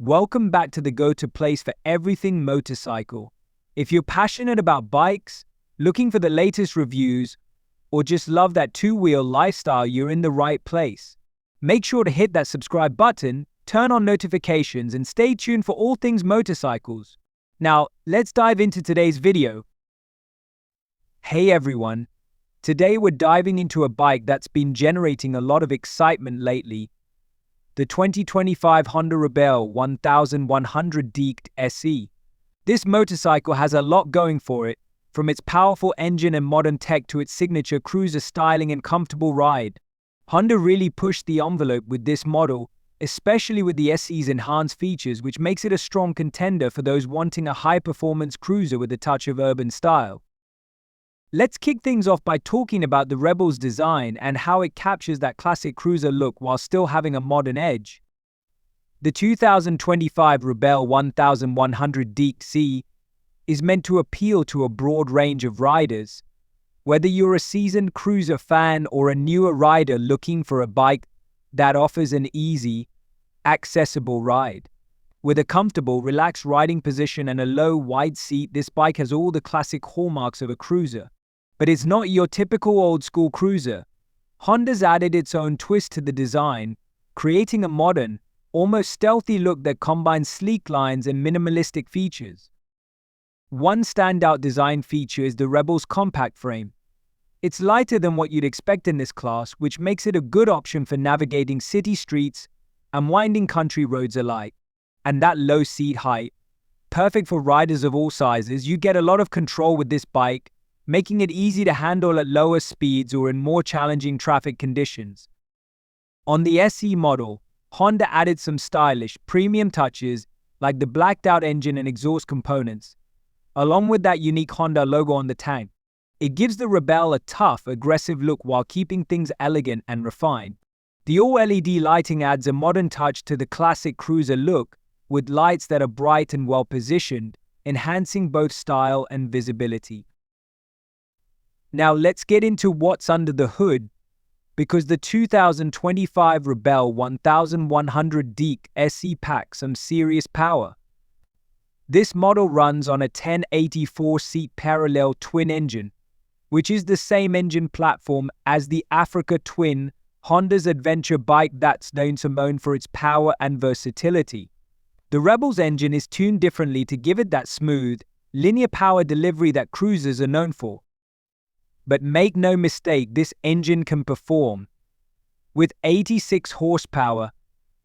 Welcome back to the go-to place for everything motorcycle. If you're passionate about bikes, looking for the latest reviews, or just love that two-wheel lifestyle, you're in the right place. Make sure to hit that subscribe button, turn on notifications, and stay tuned for all things motorcycles. Now, let's dive into today's video. Hey everyone, today we're diving into a bike that's been generating a lot of excitement lately. The 2025 Honda Rebel 1100 DCT SE. This motorcycle has a lot going for it, from its powerful engine and modern tech to its signature cruiser styling and comfortable ride. Honda really pushed the envelope with this model, especially with the SE's enhanced features, which makes it a strong contender for those wanting a high-performance cruiser with a touch of urban style. Let's kick things off by talking about the Rebel's design and how it captures that classic cruiser look while still having a modern edge. The 2025 Rebel 1100 DCT SE is meant to appeal to a broad range of riders. Whether you're a seasoned cruiser fan or a newer rider looking for a bike that offers an easy, accessible ride. With a comfortable, relaxed riding position and a low, wide seat, this bike has all the classic hallmarks of a cruiser. But it's not your typical old-school cruiser. Honda's added its own twist to the design, creating a modern, almost stealthy look that combines sleek lines and minimalistic features. One standout design feature is the Rebel's compact frame. It's lighter than what you'd expect in this class, which makes it a good option for navigating city streets and winding country roads alike. And that low seat height, perfect for riders of all sizes. You get a lot of control with this bike, making it easy to handle at lower speeds or in more challenging traffic conditions. On the SE model, Honda added some stylish, premium touches like the blacked-out engine and exhaust components, along with that unique Honda logo on the tank. It gives the Rebel a tough, aggressive look while keeping things elegant and refined. The all-LED lighting adds a modern touch to the classic cruiser look, with lights that are bright and well-positioned, enhancing both style and visibility. Now let's get into what's under the hood, because the 2025 Rebel 1100 DCT SE packs some serious power. This model runs on a 1084-seat parallel twin engine, which is the same engine platform as the Africa Twin, Honda's adventure bike that's known for its power and versatility. The Rebel's engine is tuned differently to give it that smooth, linear power delivery that cruisers are known for. But make no mistake, this engine can perform. With 86 horsepower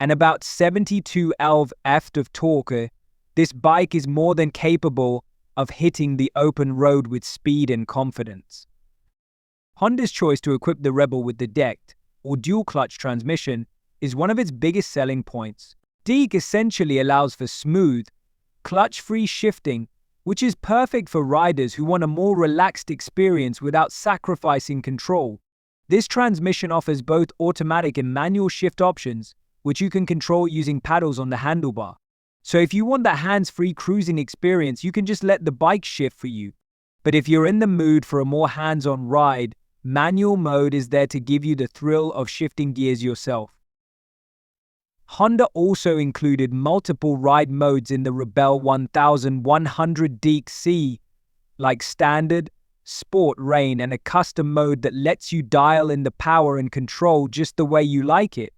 and about 72 lb-ft of torque, this bike is more than capable of hitting the open road with speed and confidence. Honda's choice to equip the Rebel with the decked, or dual-clutch transmission is one of its biggest selling points. DCT essentially allows for smooth, clutch-free shifting, which is perfect for riders who want a more relaxed experience without sacrificing control. This transmission offers both automatic and manual shift options, which you can control using paddles on the handlebar. So if you want that hands-free cruising experience, you can just let the bike shift for you. But if you're in the mood for a more hands-on ride, manual mode is there to give you the thrill of shifting gears yourself. Honda also included multiple ride modes in the Rebel 1100 DCT SE, like Standard, Sport, Rain, and a custom mode that lets you dial in the power and control just the way you like it.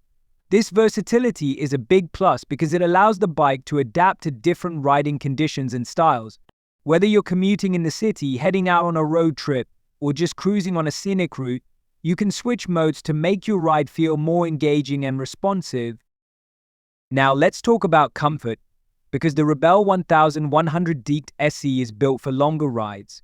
This versatility is a big plus because it allows the bike to adapt to different riding conditions and styles. Whether you're commuting in the city, heading out on a road trip, or just cruising on a scenic route, you can switch modes to make your ride feel more engaging and responsive. Now let's talk about comfort, because the Rebel 1100 DCT SE is built for longer rides.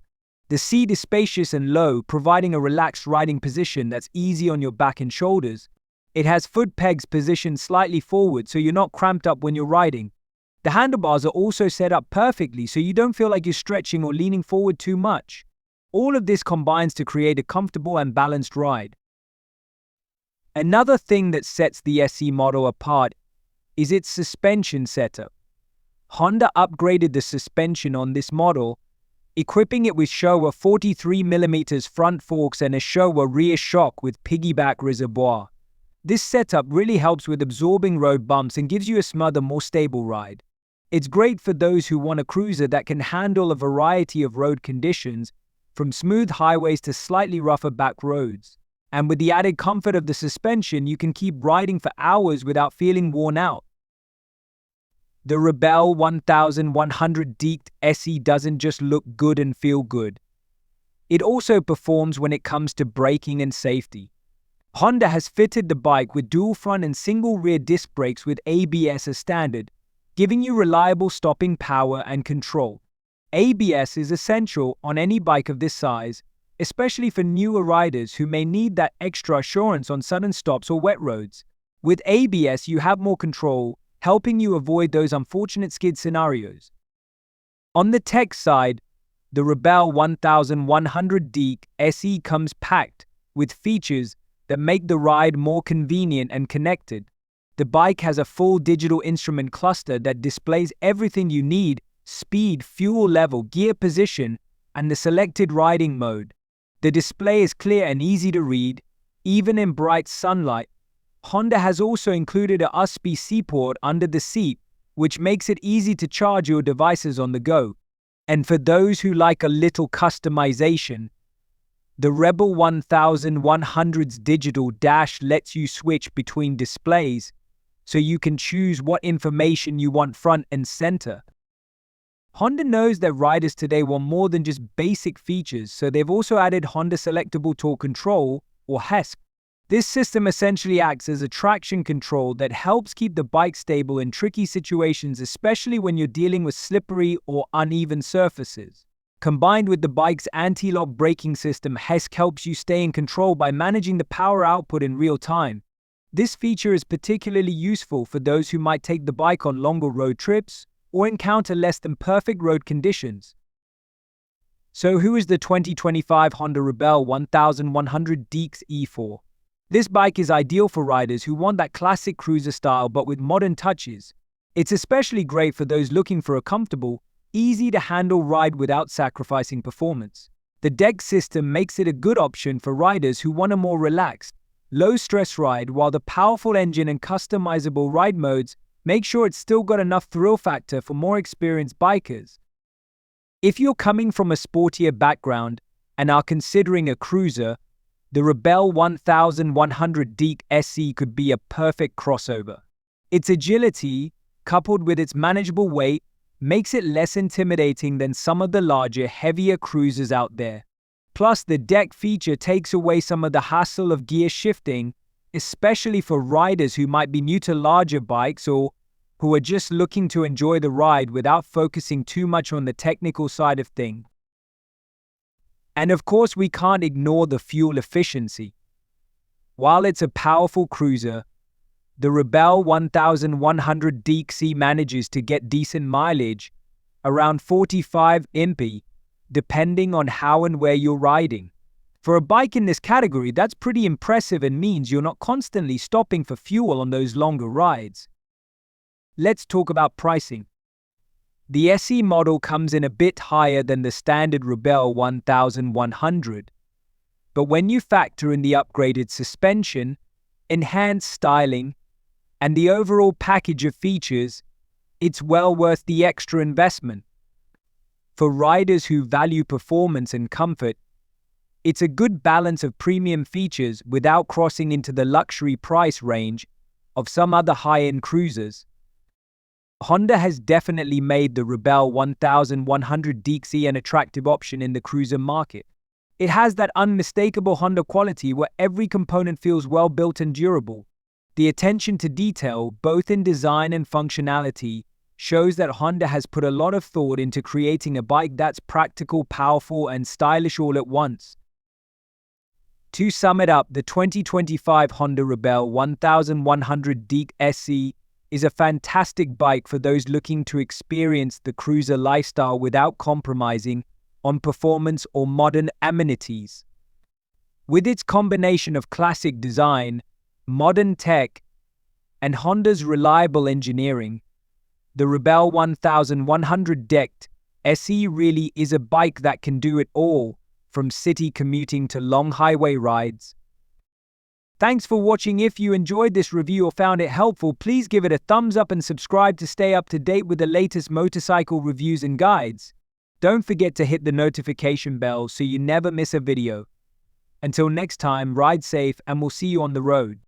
The seat is spacious and low, providing a relaxed riding position that's easy on your back and shoulders. It has foot pegs positioned slightly forward so you're not cramped up when you're riding. The handlebars are also set up perfectly so you don't feel like you're stretching or leaning forward too much. All of this combines to create a comfortable and balanced ride. Another thing that sets the SE model apart is its suspension setup. Honda upgraded the suspension on this model, equipping it with Showa 43mm front forks and a Showa rear shock with piggyback reservoir. This setup really helps with absorbing road bumps and gives you a smoother, more stable ride. It's great for those who want a cruiser that can handle a variety of road conditions, from smooth highways to slightly rougher back roads. And with the added comfort of the suspension, you can keep riding for hours without feeling worn out. The Rebelle 1100 DCT SE doesn't just look good and feel good. It also performs when it comes to braking and safety. Honda has fitted the bike with dual front and single rear disc brakes with ABS as standard, giving you reliable stopping power and control. ABS is essential on any bike of this size, especially for newer riders who may need that extra assurance on sudden stops or wet roads. With ABS, you have more control, helping you avoid those unfortunate skid scenarios. On the tech side, the Rebelle 1100 DCT SE comes packed with features that make the ride more convenient and connected. The bike has a full digital instrument cluster that displays everything you need: speed, fuel level, gear position, and the selected riding mode. The display is clear and easy to read, even in bright sunlight. Honda has also included a USB-C port under the seat, which makes it easy to charge your devices on the go. And for those who like a little customization, the Rebelle 1100's digital dash lets you switch between displays, so you can choose what information you want front and center. Honda knows that riders today want more than just basic features, so they've also added Honda Selectable Torque Control, or HESC. This system essentially acts as a traction control that helps keep the bike stable in tricky situations, especially when you're dealing with slippery or uneven surfaces. Combined with the bike's anti-lock braking system, HESC helps you stay in control by managing the power output in real time. This feature is particularly useful for those who might take the bike on longer road trips or encounter less than perfect road conditions. So who is the 2025 Honda Rebelle 1100 DCT SE for? This bike is ideal for riders who want that classic cruiser style but with modern touches. It's especially great for those looking for a comfortable, easy-to-handle ride without sacrificing performance. The DCT system makes it a good option for riders who want a more relaxed, low-stress ride, while the powerful engine and customizable ride modes make sure it's still got enough thrill factor for more experienced bikers. If you're coming from a sportier background and are considering a cruiser, the Rebelle 1100 DCT SE could be a perfect crossover. Its agility, coupled with its manageable weight, makes it less intimidating than some of the larger, heavier cruisers out there. Plus, the DCT feature takes away some of the hassle of gear shifting, especially for riders who might be new to larger bikes or who are just looking to enjoy the ride without focusing too much on the technical side of things. And of course, we can't ignore the fuel efficiency. While it's a powerful cruiser, the Rebelle 1100 DCT SE manages to get decent mileage, around 45 mph, depending on how and where you're riding. For a bike in this category, that's pretty impressive and means you're not constantly stopping for fuel on those longer rides. Let's talk about pricing. The SE model comes in a bit higher than the standard Rebelle 1100, but when you factor in the upgraded suspension, enhanced styling, and the overall package of features, it's well worth the extra investment. For riders who value performance and comfort, it's a good balance of premium features without crossing into the luxury price range of some other high-end cruisers. Honda has definitely made the Rebelle 1100 DCT SE an attractive option in the cruiser market. It has that unmistakable Honda quality where every component feels well built and durable. The attention to detail, both in design and functionality, shows that Honda has put a lot of thought into creating a bike that's practical, powerful, and stylish all at once. To sum it up, the 2025 Honda Rebelle 1100 DCT SE is a fantastic bike for those looking to experience the cruiser lifestyle without compromising on performance or modern amenities. With its combination of classic design, modern tech, and Honda's reliable engineering, the Rebelle 1100 DCT SE really is a bike that can do it all, from city commuting to long highway rides. Thanks for watching. If you enjoyed this review or found it helpful, please give it a thumbs up and subscribe to stay up to date with the latest motorcycle reviews and guides. Don't forget to hit the notification bell so you never miss a video. Until next time, ride safe and we'll see you on the road.